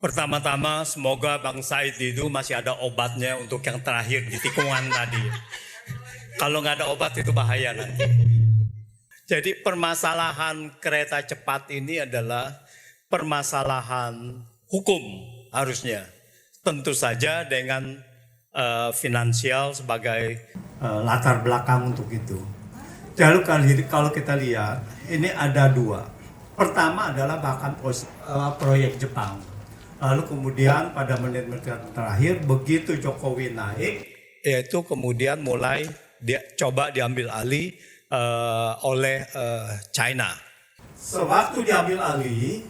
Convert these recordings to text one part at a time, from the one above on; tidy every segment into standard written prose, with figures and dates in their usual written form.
Pertama-tama semoga Bang Said itu masih ada obatnya untuk yang terakhir di tikungan tadi. Kalau nggak ada obat itu bahaya nanti. Jadi permasalahan kereta cepat ini adalah permasalahan hukum harusnya. Tentu saja dengan finansial sebagai latar belakang untuk itu. Jadi kalau kita lihat ini ada dua. Pertama adalah bahkan proyek Jepang. Lalu kemudian pada menit-menit terakhir begitu Jokowi naik, yaitu kemudian mulai coba diambil alih oleh China. Sewaktu diambil alih,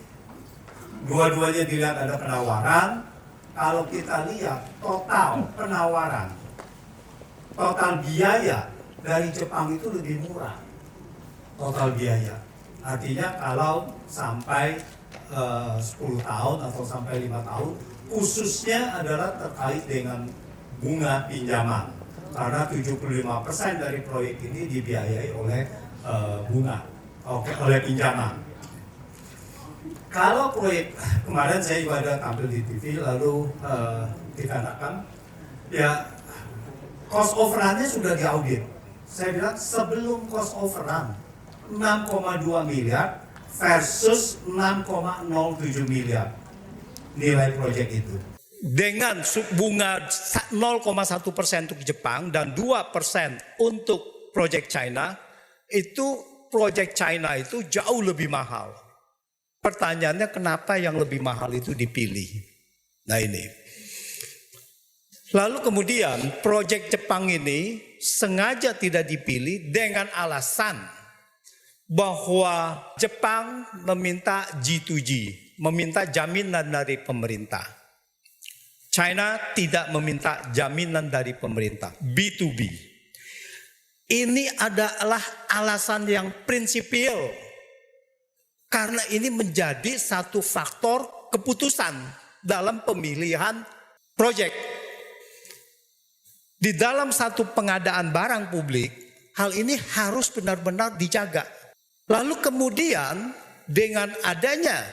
dua-duanya dilihat ada penawaran. Kalau kita lihat total penawaran, total biaya dari Jepang itu lebih murah. Total biaya. Artinya kalau sampai 10 tahun atau sampai 5 tahun, khususnya adalah terkait dengan bunga pinjaman. Karena 75% dari proyek ini dibiayai oleh bunga, oleh pinjaman. Kalau proyek, kemarin saya juga ada tampil di TV, lalu dikatakan, ya cost overrun-nya sudah diaudit. Saya bilang sebelum cost overrun, 6,2 miliar versus 6,07 miliar nilai proyek itu. Dengan bunga 0,1% untuk Jepang dan 2% untuk proyek China, itu proyek China itu jauh lebih mahal. Pertanyaannya kenapa yang lebih mahal itu dipilih? Nah ini. Lalu kemudian proyek Jepang ini sengaja tidak dipilih dengan alasan bahwa Jepang meminta G2G, meminta jaminan dari pemerintah. China tidak meminta jaminan dari pemerintah, B2B. Ini adalah alasan yang prinsipil, karena ini menjadi satu faktor keputusan dalam pemilihan proyek. Di dalam satu pengadaan barang publik, hal ini harus benar-benar dijaga. Lalu kemudian dengan adanya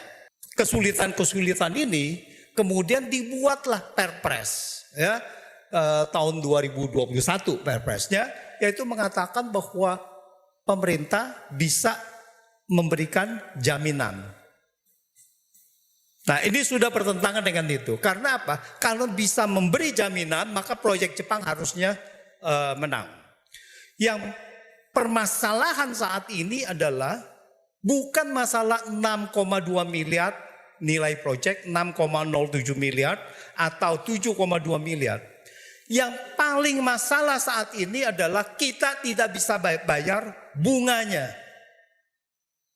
kesulitan-kesulitan ini, kemudian dibuatlah Perpres ya, tahun 2021 Perpresnya, yaitu mengatakan bahwa pemerintah bisa memberikan jaminan. Nah ini sudah bertentangan dengan itu. Karena apa? Kalau bisa memberi jaminan, maka proyek Jepang harusnya menang. Yang permasalahan saat ini adalah bukan masalah 6,2 miliar nilai proyek, 6,07 miliar atau 7,2 miliar. Yang paling masalah saat ini adalah kita tidak bisa bayar bunganya.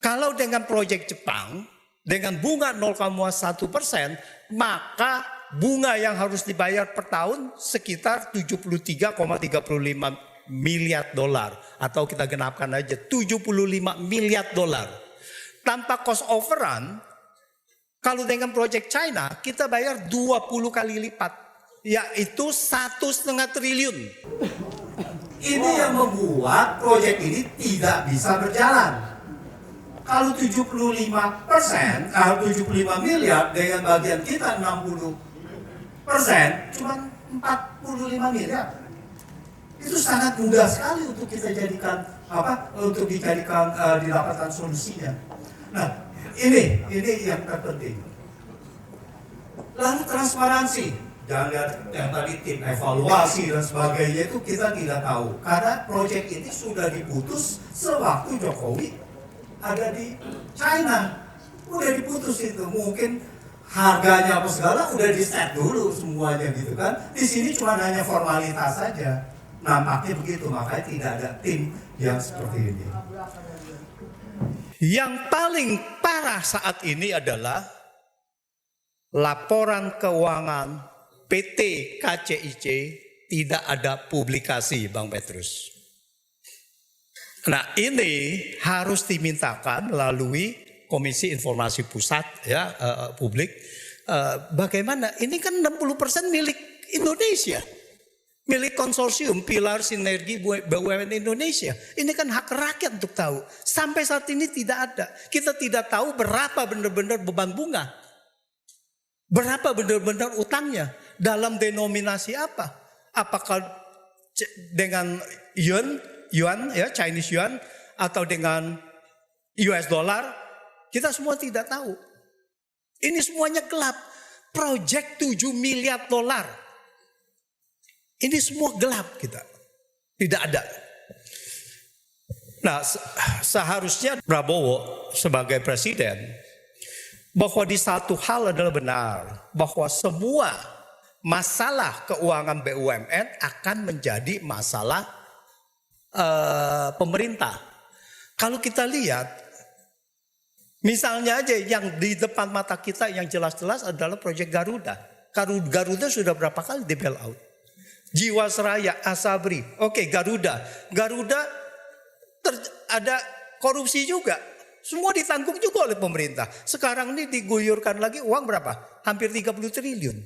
Kalau dengan proyek Jepang dengan bunga 0,1%, maka bunga yang harus dibayar per tahun sekitar 73,35 miliar dolar, atau kita genapkan aja 75 miliar dolar. Tanpa cost overrun, kalau dengan proyek China kita bayar 20 kali lipat, yaitu 1,5 triliun. Ini yang membuat proyek ini tidak bisa berjalan. Kalau 75%, kalau 75 miliar dengan bagian kita 60%, cuma 45 miliar. Itu sangat mudah sekali untuk kita jadikan untuk didapatkan solusinya. Nah, ini yang terpenting. Lalu transparansi, jangan lihat yang tadi tim evaluasi dan sebagainya itu kita tidak tahu. Karena proyek ini sudah diputus sewaktu Jokowi ada di China, udah diputus itu. Mungkin harganya apa segala udah di set dulu semuanya gitu kan. Di sini cuma hanya formalitas saja. Nampaknya begitu, makanya tidak ada tim yang seperti ini. Yang paling parah saat ini adalah laporan keuangan PT KCIC tidak ada publikasi, Bang Petrus. Nah ini harus dimintakan melalui Komisi Informasi Pusat ya publik. Bagaimana? Ini kan 60% milik Indonesia. Milik konsorsium Pilar Sinergi BUMN Indonesia. Ini kan hak rakyat untuk tahu. Sampai saat ini tidak ada. Kita tidak tahu berapa benar-benar beban bunga. Berapa benar-benar utangnya? Dalam denominasi apa? Apakah dengan yuan ya, Chinese yuan, atau dengan US dollar? Kita semua tidak tahu. Ini semuanya gelap. Project 7 miliar dolar. Ini semua gelap kita. Tidak ada. Nah, seharusnya Prabowo sebagai presiden, bahwa di satu hal adalah benar, bahwa semua masalah keuangan BUMN akan menjadi masalah pemerintah. Kalau kita lihat, misalnya aja yang di depan mata kita yang jelas-jelas adalah proyek Garuda. Garuda sudah berapa kali di bail out. Jiwasraya, Asabri, oke, Garuda ada korupsi juga. Semua ditanggung juga oleh pemerintah. Sekarang ini diguyurkan lagi uang berapa? Hampir 30 triliun.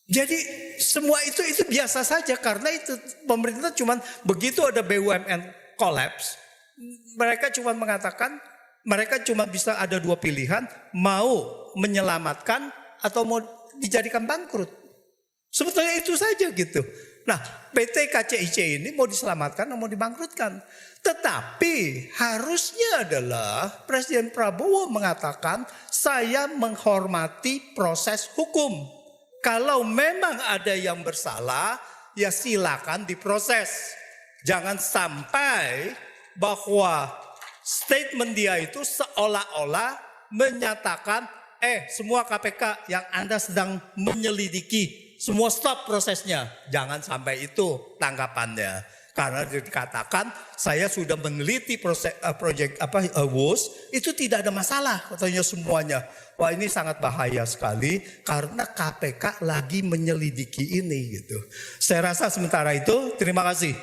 Jadi semua itu biasa saja karena itu pemerintah cuman begitu ada BUMN collapse, mereka cuma mengatakan mereka cuma bisa ada dua pilihan, mau menyelamatkan atau mau dijadikan bangkrut. Sebetulnya itu saja gitu. Nah, PT KCIC ini mau diselamatkan atau mau dibangkrutkan. Tetapi harusnya adalah Presiden Prabowo mengatakan saya menghormati proses hukum. Kalau memang ada yang bersalah, ya silakan diproses. Jangan sampai bahwa statement dia itu seolah-olah menyatakan, semua KPK yang Anda sedang menyelidiki, semua stop prosesnya. Jangan sampai itu tanggapannya. Karena dikatakan saya sudah meneliti proyek WUS, itu tidak ada masalah katanya semuanya. Wah, ini sangat bahaya sekali karena KPK lagi menyelidiki ini gitu. Saya rasa sementara itu terima kasih.